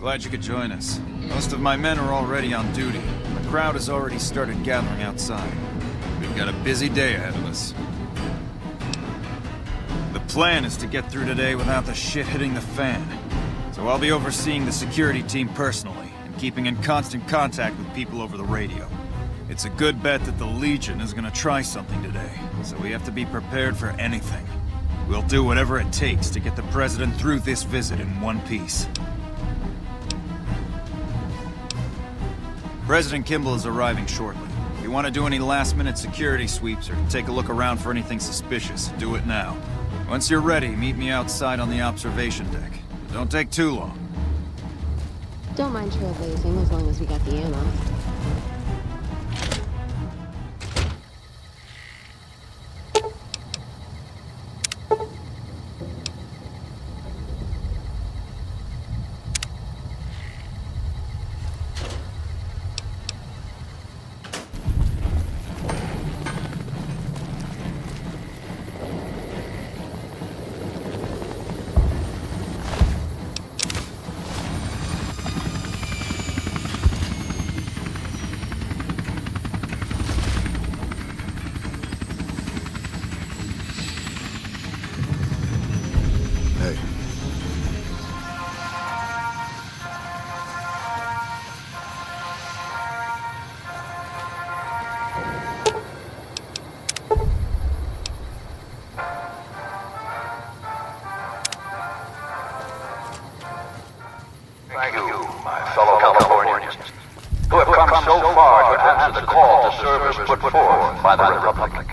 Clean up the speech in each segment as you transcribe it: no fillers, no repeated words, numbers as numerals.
Glad you could join us. Most of my men are already on duty. The crowd has already started gathering outside. We've got a busy day ahead of us. The plan is to get through today without the shit hitting the fan. So I'll be overseeing the security team personally, and keeping in constant contact with people over the radio. It's a good bet that the Legion is gonna try something today, so we have to be prepared for anything. We'll do whatever it takes to get the President through this visit in one piece. President Kimball is arriving shortly. If you want to do any last-minute security sweeps or take a look around for anything suspicious, do it now. Once you're ready, meet me outside on the observation deck. Don't take too long. Don't mind trailblazing as long as we got the ammo. Thank you, my fellow Californians, who have come so far to answer the call to service put forth by the Republic.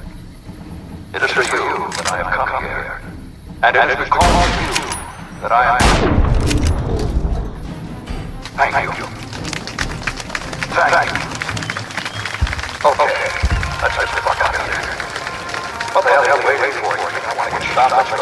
It is for you that I have come here, and it is because of you that I am... Thank you. Thank you. Okay, let's get the fuck out of here. What the hell are you waiting for? I want to get shot, let's go.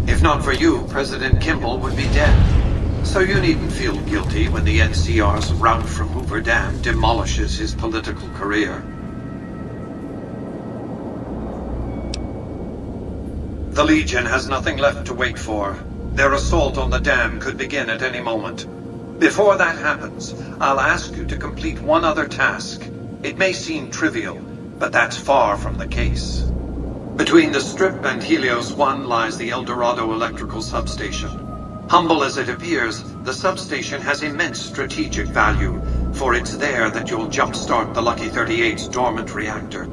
If not for you, President Kimball would be dead. So you needn't feel guilty when the NCR's rout from Hoover Dam demolishes his political career. The Legion has nothing left to wait for. Their assault on the dam could begin at any moment. Before that happens, I'll ask you to complete one other task. It may seem trivial, but that's far from the case. Between the Strip and Helios 1 lies the El Dorado electrical substation. Humble as it appears, the substation has immense strategic value, for it's there that you'll jumpstart the Lucky 38's dormant reactor.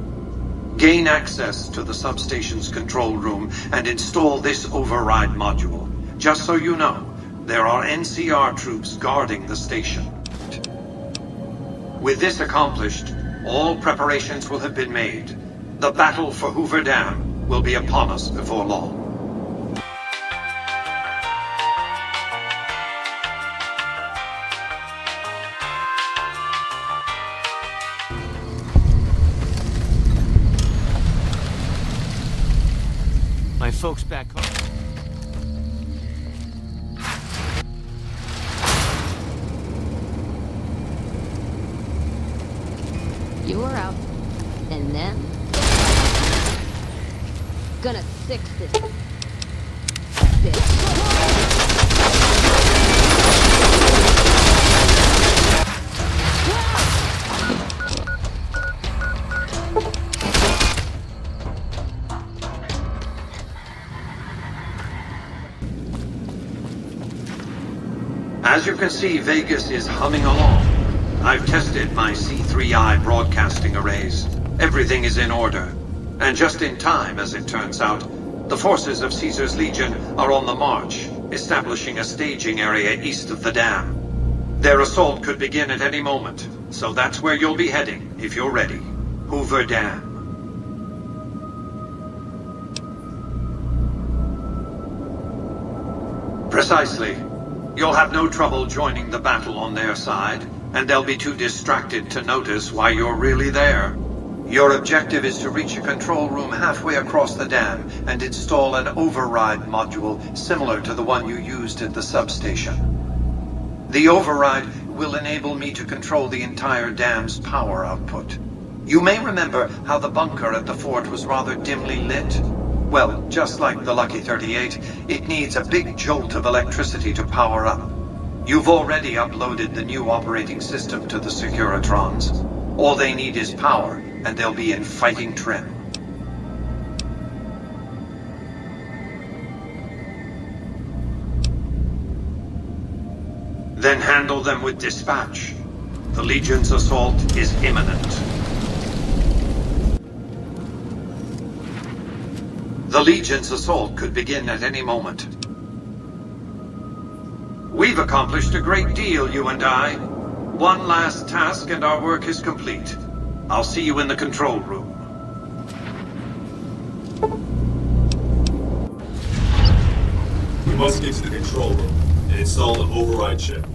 Gain access to the substation's control room and install this override module. Just so you know, there are NCR troops guarding the station. With this accomplished, all preparations will have been made. The battle for Hoover Dam will be upon us before long. My folks back home. You were out, and then gonna fix this bitch. As you can see, Vegas is humming along. I've tested my C3I broadcasting arrays. Everything is in order. And just in time, as it turns out, the forces of Caesar's Legion are on the march, establishing a staging area east of the dam. Their assault could begin at any moment, so that's where you'll be heading, if you're ready. Hoover Dam. Precisely. You'll have no trouble joining the battle on their side, and they'll be too distracted to notice why you're really there. Your objective is to reach a control room halfway across the dam and install an override module similar to the one you used at the substation. The override will enable me to control the entire dam's power output. You may remember how the bunker at the fort was rather dimly lit. Well, just like the Lucky 38, it needs a big jolt of electricity to power up. You've already uploaded the new operating system to the Securitrons. All they need is power, and they'll be in fighting trim. Then handle them with dispatch. The Legion's assault is imminent. The Legion's assault could begin at any moment. We've accomplished a great deal, you and I. One last task and our work is complete. I'll see you in the control room. We must get to the control room and install the override chip.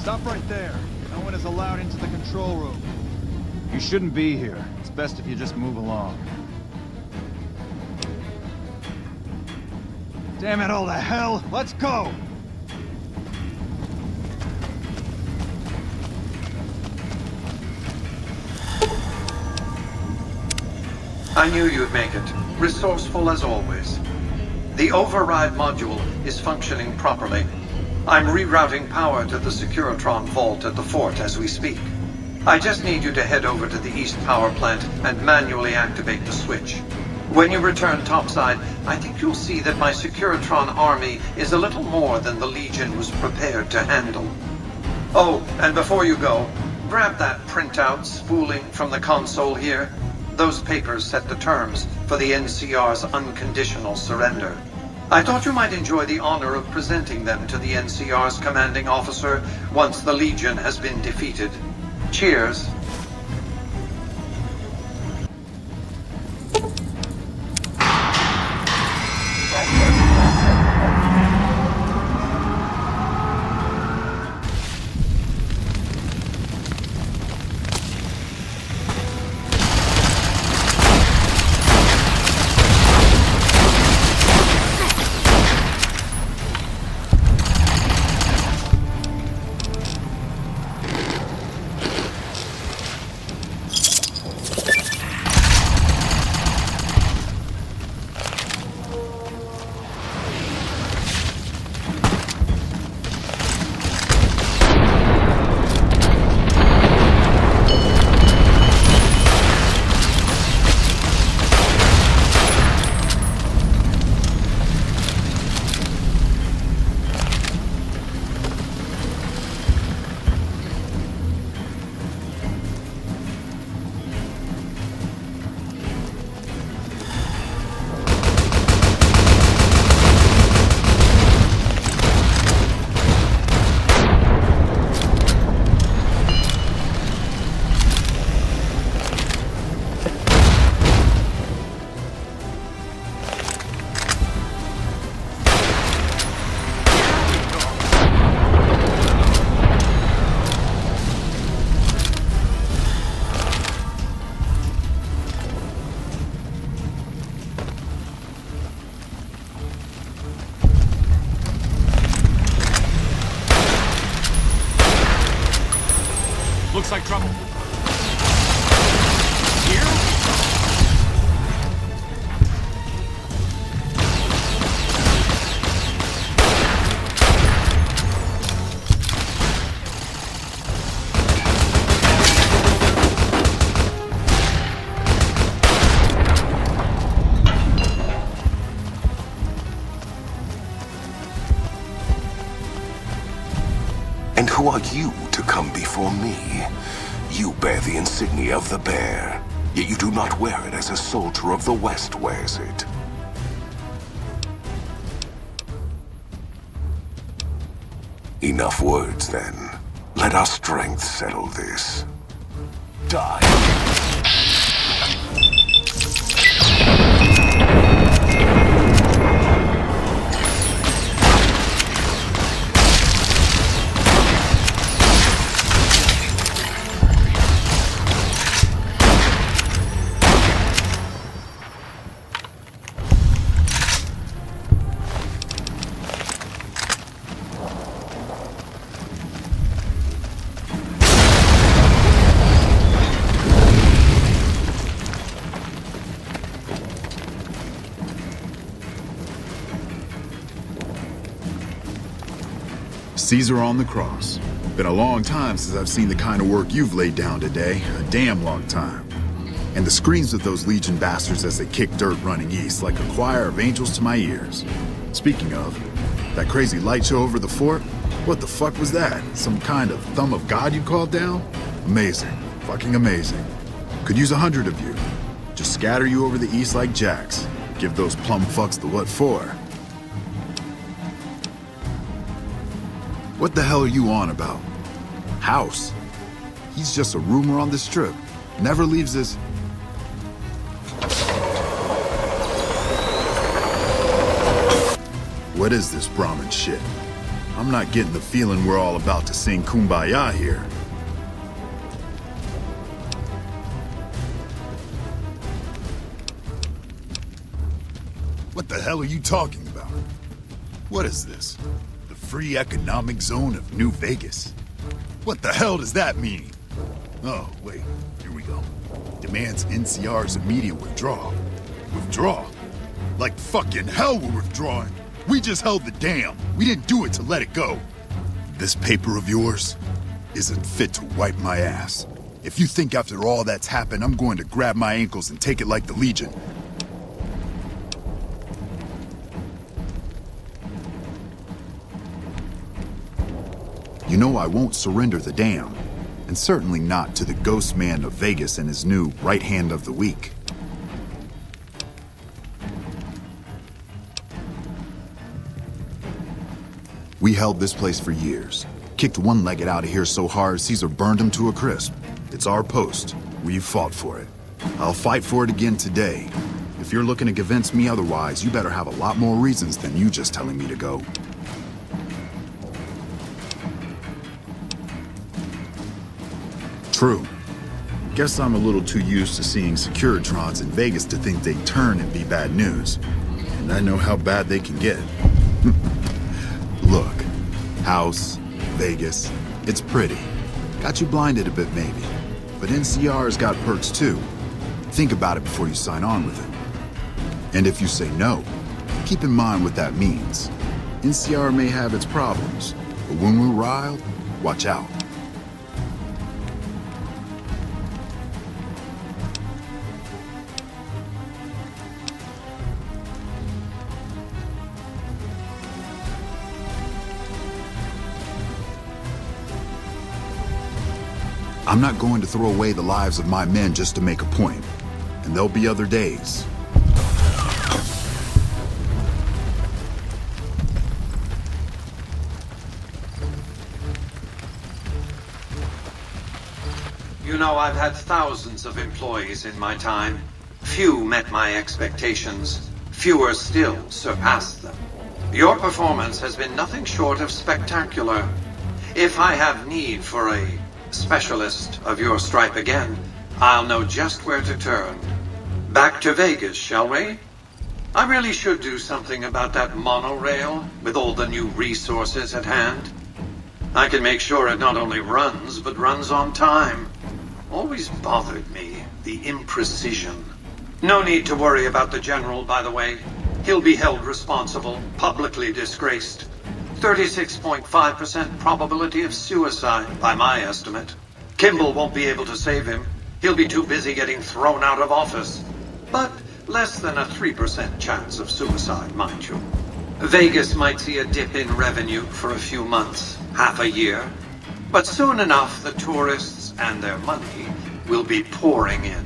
Stop right there. No one is allowed into the control room. You shouldn't be here. It's best if you just move along. Damn it all to hell! Let's go! I knew you'd make it. Resourceful as always. The override module is functioning properly. I'm rerouting power to the Securitron vault at the fort as we speak. I just need you to head over to the east power plant and manually activate the switch. When you return topside, I think you'll see that my Securitron army is a little more than the Legion was prepared to handle. Oh, and before you go, grab that printout spooling from the console here. Those papers set the terms for the NCR's unconditional surrender. I thought you might enjoy the honor of presenting them to the NCR's commanding officer once the Legion has been defeated. Cheers. Looks like trouble. Here? And who are you to come before me? You bear the insignia of the bear, yet you do not wear it as a soldier of the West wears it. Enough words, then. Let our strength settle this. Die. Caesar on the cross. Been a long time since I've seen the kind of work you've laid down today. A damn long time. And the screams of those Legion bastards as they kick dirt running east like a choir of angels to my ears. Speaking of, that crazy light show over the fort? What the fuck was that? Some kind of thumb of God you called down? Amazing. Fucking amazing. Could use 100 of you. Just scatter you over the east like jacks. Give those plum fucks the what for. What the hell are you on about? House? He's just a rumor on this trip. Never leaves this... What is this Brahmin shit? I'm not getting the feeling we're all about to sing Kumbaya here. What the hell are you talking about? What is this? The free economic zone of New Vegas? What the hell does that mean? Oh, wait, here we go. Demands NCR's immediate withdrawal. Withdraw? Like fucking hell we're withdrawing. We just held the dam. We didn't do it to let it go. This paper of yours isn't fit to wipe my ass. If you think after all that's happened, I'm going to grab my ankles and take it like the Legion. You know I won't surrender the dam, and certainly not to the ghost man of Vegas and his new right hand of the week. We held this place for years. Kicked one-legged out of here so hard Caesar burned him to a crisp. It's our post. We fought for it. I'll fight for it again today. If you're looking to convince me otherwise, you better have a lot more reasons than you just telling me to go. True. Guess I'm a little too used to seeing Securitrons in Vegas to think they turn and be bad news. And I know how bad they can get. Look, house, Vegas, it's pretty. Got you blinded a bit maybe. But NCR's got perks too. Think about it before you sign on with it. And if you say no, keep in mind what that means. NCR may have its problems, but when we're riled, watch out. I'm not going to throw away the lives of my men just to make a point. And there'll be other days. You know, I've had thousands of employees in my time. Few met my expectations. Fewer still surpassed them. Your performance has been nothing short of spectacular. If I have need for a specialist of your stripe again, I'll know just where to turn. Back to Vegas, shall we? I really should do something about that monorail with all the new resources at hand. I can make sure it not only runs, but runs on time. Always bothered me, the imprecision. No need to worry about the General, by the way. He'll be held responsible, publicly disgraced. 36.5% probability of suicide, by my estimate. Kimball won't be able to save him. He'll be too busy getting thrown out of office. But less than a 3% chance of suicide, mind you. Vegas might see a dip in revenue for a few months, half a year. But soon enough, the tourists and their money will be pouring in.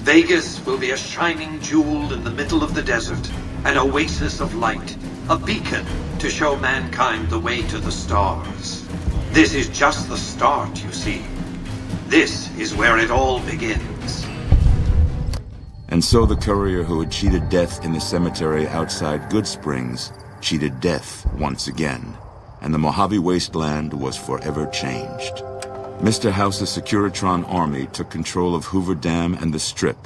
Vegas will be a shining jewel in the middle of the desert, an oasis of light, a beacon to show mankind the way to the stars. This is just the start, you see. This is where it all begins. And so the courier who had cheated death in the cemetery outside Good Springs cheated death once again, and the Mojave Wasteland was forever changed. Mr. House's Securitron army took control of Hoover Dam and the Strip,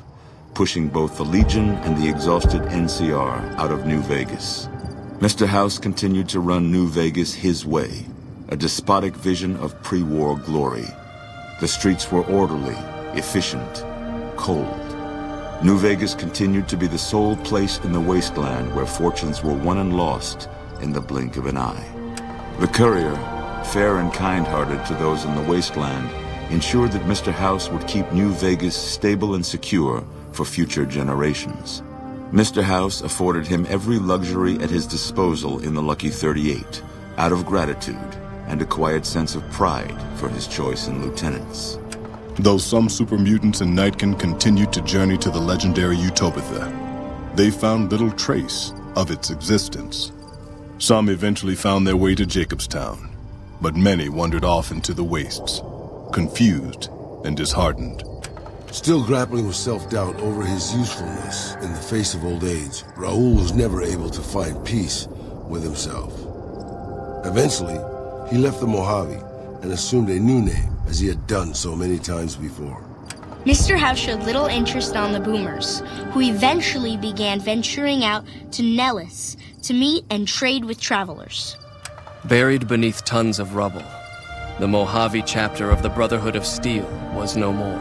pushing both the Legion and the exhausted NCR out of New Vegas. Mr. House continued to run New Vegas his way, a despotic vision of pre-war glory. The streets were orderly, efficient, cold. New Vegas continued to be the sole place in the wasteland where fortunes were won and lost in the blink of an eye. The courier, fair and kind-hearted to those in the wasteland, ensured that Mr. House would keep New Vegas stable and secure for future generations. Mr. House afforded him every luxury at his disposal in the Lucky 38, out of gratitude and a quiet sense of pride for his choice in lieutenants. Though some super mutants in Nightkin continued to journey to the legendary Utopia, they found little trace of its existence. Some eventually found their way to Jacobstown, but many wandered off into the wastes, confused and disheartened. Still grappling with self-doubt over his usefulness in the face of old age, Raoul was never able to find peace with himself. Eventually, he left the Mojave and assumed a new name, as he had done so many times before. Mr. House showed little interest on the Boomers, who eventually began venturing out to Nellis to meet and trade with travelers. Buried beneath tons of rubble, the Mojave chapter of the Brotherhood of Steel was no more.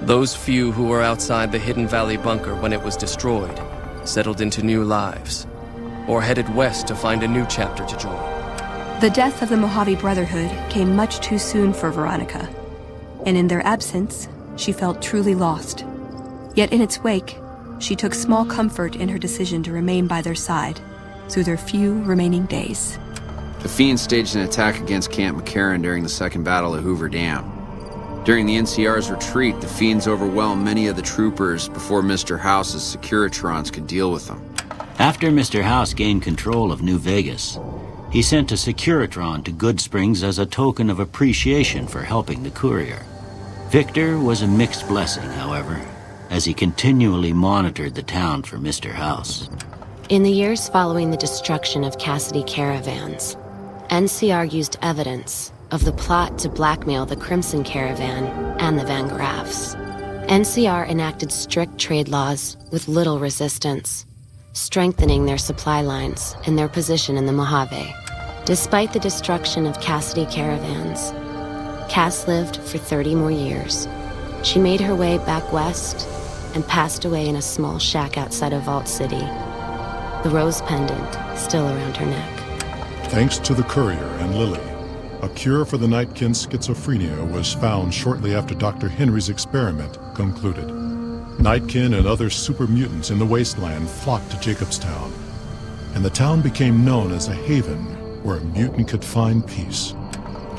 Those few who were outside the Hidden Valley bunker when it was destroyed settled into new lives, or headed west to find a new chapter to join. The death of the Mojave Brotherhood came much too soon for Veronica, and in their absence, she felt truly lost. Yet in its wake, she took small comfort in her decision to remain by their side through their few remaining days. The Fiends staged an attack against Camp McCarran during the Second Battle of Hoover Dam. During the NCR's retreat, the Fiends overwhelmed many of the troopers before Mr. House's Securitrons could deal with them. After Mr. House gained control of New Vegas, he sent a Securitron to Good Springs as a token of appreciation for helping the courier. Victor was a mixed blessing, however, as he continually monitored the town for Mr. House. In the years following the destruction of Cassidy caravans, NCR used evidence of the plot to blackmail the Crimson Caravan and the Van Graffs. NCR enacted strict trade laws with little resistance, strengthening their supply lines and their position in the Mojave. Despite the destruction of Cassidy caravans, Cass lived for 30 more years. She made her way back west and passed away in a small shack outside of Vault City, the rose pendant still around her neck. Thanks to the courier and Lily, a cure for the Nightkin's schizophrenia was found shortly after Dr. Henry's experiment concluded. Nightkin and other super mutants in the wasteland flocked to Jacobstown, and the town became known as a haven where a mutant could find peace.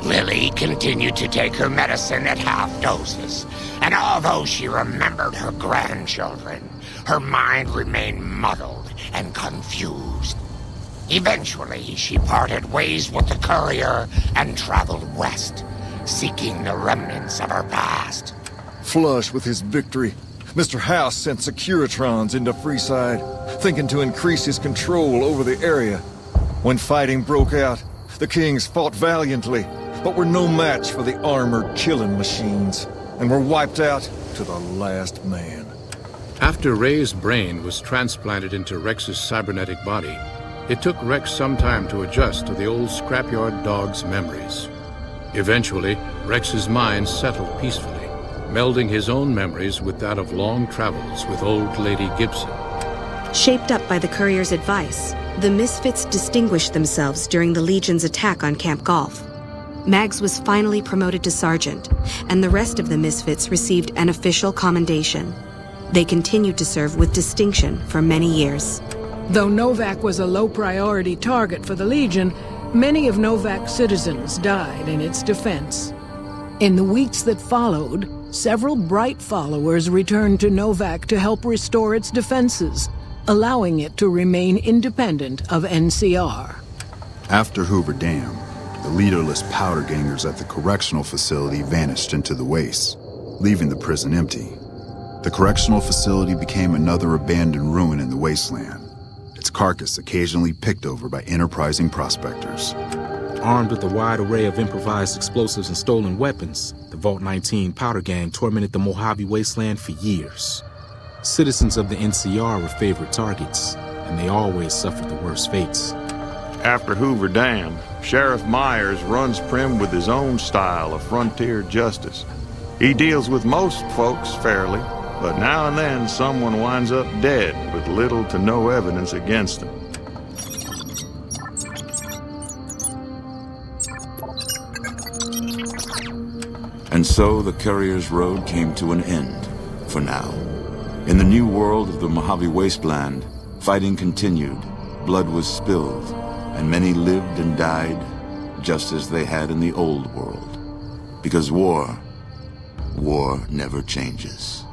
Lily continued to take her medicine at half doses, and although she remembered her grandchildren, her mind remained muddled and confused. Eventually, she parted ways with the courier and traveled west, seeking the remnants of her past. Flush with his victory, Mr. House sent Securitrons into Freeside, thinking to increase his control over the area. When fighting broke out, the Kings fought valiantly, but were no match for the armored killing machines, and were wiped out to the last man. After Ray's brain was transplanted into Rex's cybernetic body, It took Rex some time to adjust to the old scrapyard dog's memories. Eventually, Rex's mind settled peacefully, melding his own memories with that of long travels with old Lady Gibson. Shaped up by the courier's advice, the Misfits distinguished themselves during the Legion's attack on Camp Golf. Mags was finally promoted to sergeant, and the rest of the Misfits received an official commendation. They continued to serve with distinction for many years. Though Novak was a low-priority target for the Legion, many of Novak's citizens died in its defense. In the weeks that followed, several bright followers returned to Novak to help restore its defenses, allowing it to remain independent of NCR. After Hoover Dam, the leaderless powder gangers at the correctional facility vanished into the wastes, leaving the prison empty. The correctional facility became another abandoned ruin in the wasteland, its carcass occasionally picked over by enterprising prospectors. Armed with a wide array of improvised explosives and stolen weapons, the Vault 19 powder gang tormented the Mojave wasteland for years. Citizens of the NCR were favorite targets, and they always suffered the worst fates. After Hoover Dam, Sheriff Myers runs Prim with his own style of frontier justice. He deals with most folks fairly, but now and then someone winds up dead with little to no evidence against them. And so the Courier's road came to an end, for now. In the new world of the Mojave Wasteland, fighting continued, blood was spilled, and many lived and died just as they had in the old world. Because war never changes.